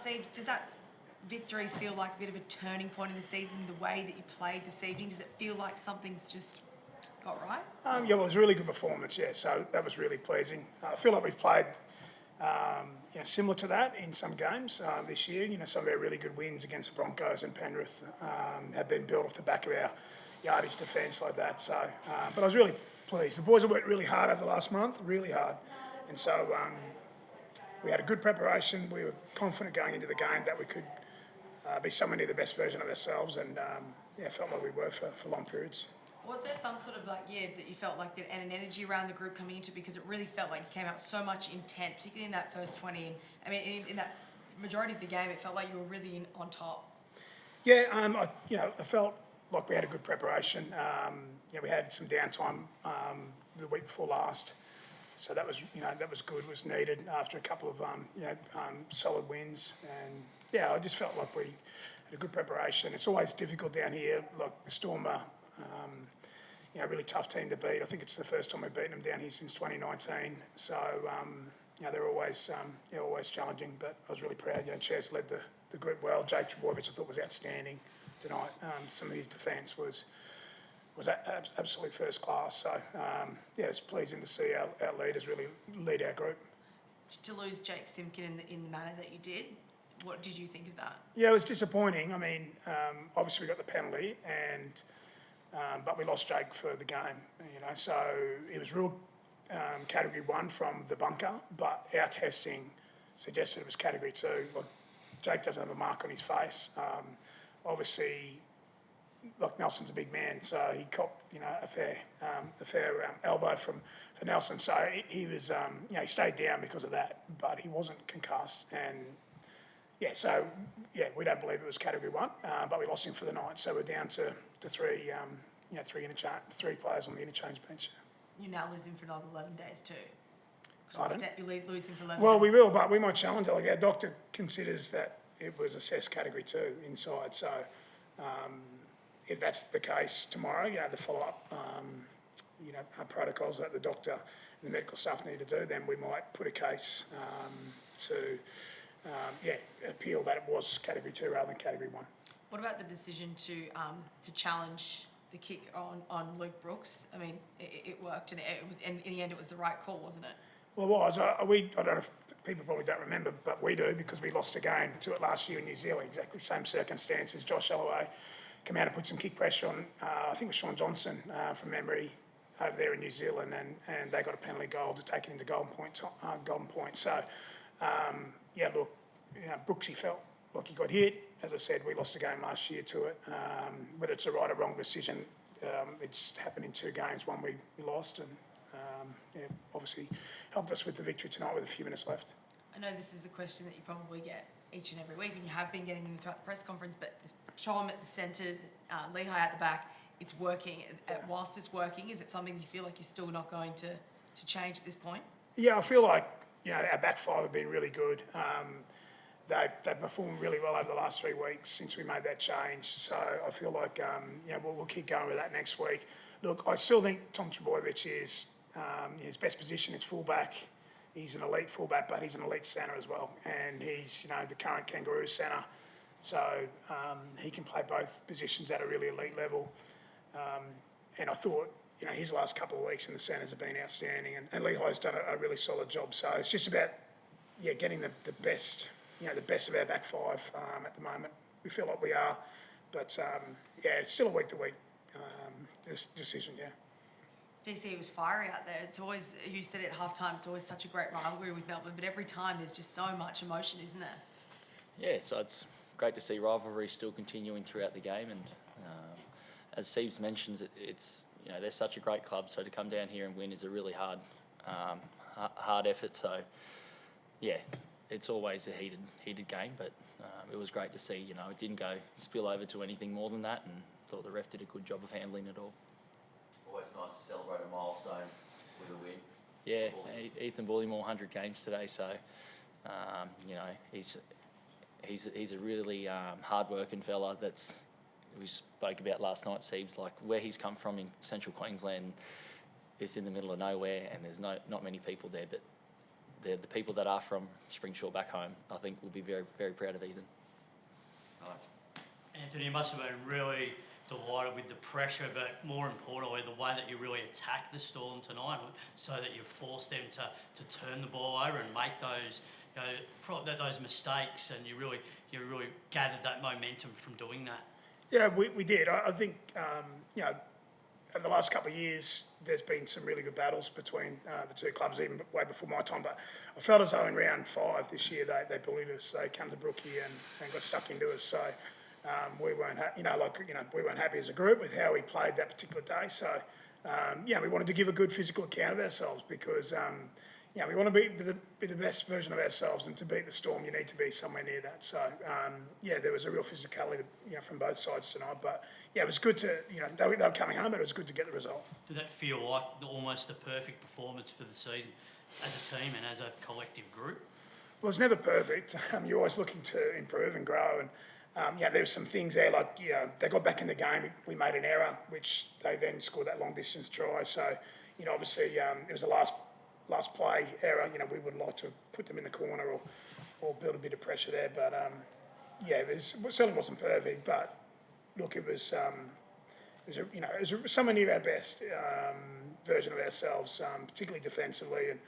Siebes, does that victory feel like a bit of a turning point in the season, the way that you played this evening? Does it feel like something's just got right? Yeah, well, it was a really good performance, yeah, so that was really pleasing. I feel like we've played similar to that in some games this year. Some of our really good wins against the Broncos and Penrith have been built off the back of our yardage defence like that. So, but I was really pleased. The boys have worked really hard over the last month, really hard. And so we had a good preparation. We were confident going into the game that we could be somewhere near the best version of ourselves, and felt like we were for long periods. Was there some sort of that you felt like that, and an energy around the group coming into, because it really felt like you came out with so much intent, particularly in that first 20, and I mean in that majority of the game, it felt like you were really on top. Yeah, I felt like we had a good preparation. We had some downtime the week before last, so that was good. It was needed after a couple of solid wins, and I just felt like we had a good preparation. It's always difficult down here. Like Storm are a really tough team to beat. I think it's the first time we've beaten them down here since 2019. So they're always challenging. But I was really proud. Chaz led the group well. Jake Trebojevic I thought was outstanding tonight. Some of his defence was absolutely first class. So it's pleasing to see our leaders really lead our group. To lose Jake Simpkin in the manner that you did, what did you think of that? Yeah, it was disappointing. I mean, obviously we got the penalty, but we lost Jake for the game. So it was ruled Category 1 from the bunker, but our testing suggested it was Category 2. Like, Jake doesn't have a mark on his face. Obviously, like Nelson's a big man, so he copped a fair elbow for Nelson. So he was he stayed down because of that, but he wasn't concussed. And we don't believe it was Category 1, but we lost him for the night. So we're down to three players on the interchange bench. You're now losing for another 11 days too. You're losing for 11 days. Well, we will, but we might challenge it. Like, our doctor considers that it was assessed Category 2 inside. So if that's the case tomorrow, the follow-up, protocols that the doctor and the medical staff need to do, then we might put a case to appeal that it was Category 2 rather than Category 1. What about the decision to challenge the kick on Luke Brooks? I mean, it worked, and it was, in the end, it was the right call, wasn't it? Well, it was. I don't know if people probably don't remember, but we do, because we lost a game to it last year in New Zealand, exactly the same circumstances. Josh Alloway came out and put some kick pressure on, I think it was Sean Johnson from memory, over there in New Zealand, and they got a penalty goal to take it into Golden Point. So, Brooksy felt like he got hit. As I said, we lost a game last year to it. Whether it's a right or wrong decision, it's happened in 2 games. One we lost, and obviously helped us with the victory tonight with a few minutes left. I know this is a question that you probably get each and every week, and you have been getting them throughout the press conference, but this Chom at the centres, Lehigh at the back, it's working. Whilst it's working, is it something you feel like you're still not going to change at this point? Yeah, I feel like our back five have been really good. They've performed really well over the last 3 weeks since we made that change. So I feel like we'll keep going with that next week. Look, I still think Tom Trebojevic is his best position is fullback. He's an elite fullback, but he's an elite centre as well, and he's the current Kangaroo centre. So he can play both positions at a really elite level. And I thought his last couple of weeks in the centres have been outstanding, and Lehigh's done a really solid job. So it's just about getting the best. The best of our back five at the moment. We feel like we are, but it's still a week-to-week decision, DC, it was fiery out there. It's always, you said it at half-time, it's always such a great rivalry with Melbourne, but every time there's just so much emotion, isn't there? Yeah, so it's great to see rivalry still continuing throughout the game, and as Siebes mentions, it's they're such a great club, so to come down here and win is a really hard effort. So it's always a heated game, but it was great to see. It didn't go spill over to anything more than that, and thought the ref did a good job of handling it all. Always nice to celebrate a milestone with a win. Yeah, Ethan Bullimore 100 games today, so he's a really hard-working fella. We spoke about last night, Siebes, like where he's come from in central Queensland. It's in the middle of nowhere, and there's not many people there, but the people that are from Springshaw back home, I think, will be very, very proud of Ethan. Nice. Anthony, you must have been really delighted with the pressure, but more importantly, the way that you really attacked the Storm tonight, so that you forced them to turn the ball over and make those, those mistakes, and you really gathered that momentum from doing that. Yeah, we did. I think, over the last couple of years, there's been some really good battles between the two clubs, even way before my time. But I felt as though in round 5 this year, they bullied us. They came to Brookie and got stuck into us. So we weren't, we weren't happy as a group with how we played that particular day. So we wanted to give a good physical account of ourselves because we want to be the best version of ourselves, and to beat the Storm, you need to be somewhere near that. So there was a real physicality, from both sides tonight. But it was good to, they were coming home, but it was good to get the result. Did that feel like almost the perfect performance for the season as a team and as a collective group? Well, it's never perfect. You're always looking to improve and grow, and there were some things there like they got back in the game. We made an error, which they then scored that long distance try. So obviously it was a last play error. We would like to put them in the corner or build a bit of pressure there. But it certainly wasn't perfect. But look, it was somewhere near our best version of ourselves, particularly defensively. And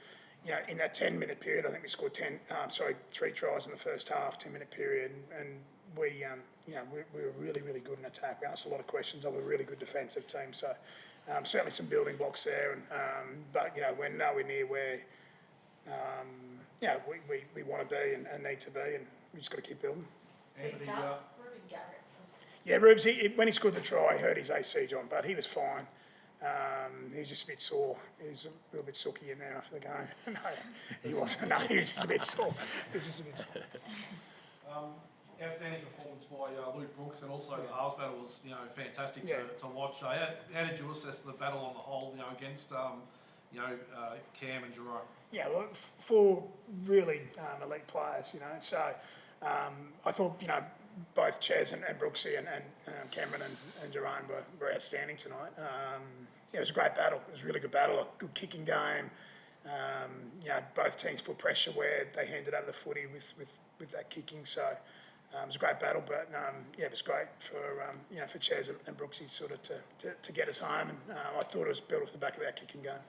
in that 10-minute period, I think we scored 3 tries in the first half, 10-minute period, and we were really, really good in attack. We asked a lot of questions of a really good defensive team. So certainly some building blocks there, but we're nowhere near where we want to be and need to be, and we just got to keep building. Anthony, Ruben Garrett. Yeah, Rubes, when he scored the try, I heard his AC, John, but he was fine. He's just a bit sore. He's a little bit sooky in there after the game. No, he wasn't. No, he was just a bit sore. Outstanding performance by Luke Brooks, and also the halves battle was fantastic to watch. How did you assess the battle on the whole against Cam and Jerome? Yeah, well, 4 really elite players, So I thought both Chaz and Brooksy and Cameron and Jerome were outstanding tonight. It was a great battle. It was a really good battle, a good kicking game. Both teams put pressure where they handed over the footy with that kicking. So it was a great battle, but it was great for Chaz and Brooksy sort of to get us home. And I thought it was built off the back of our kicking game.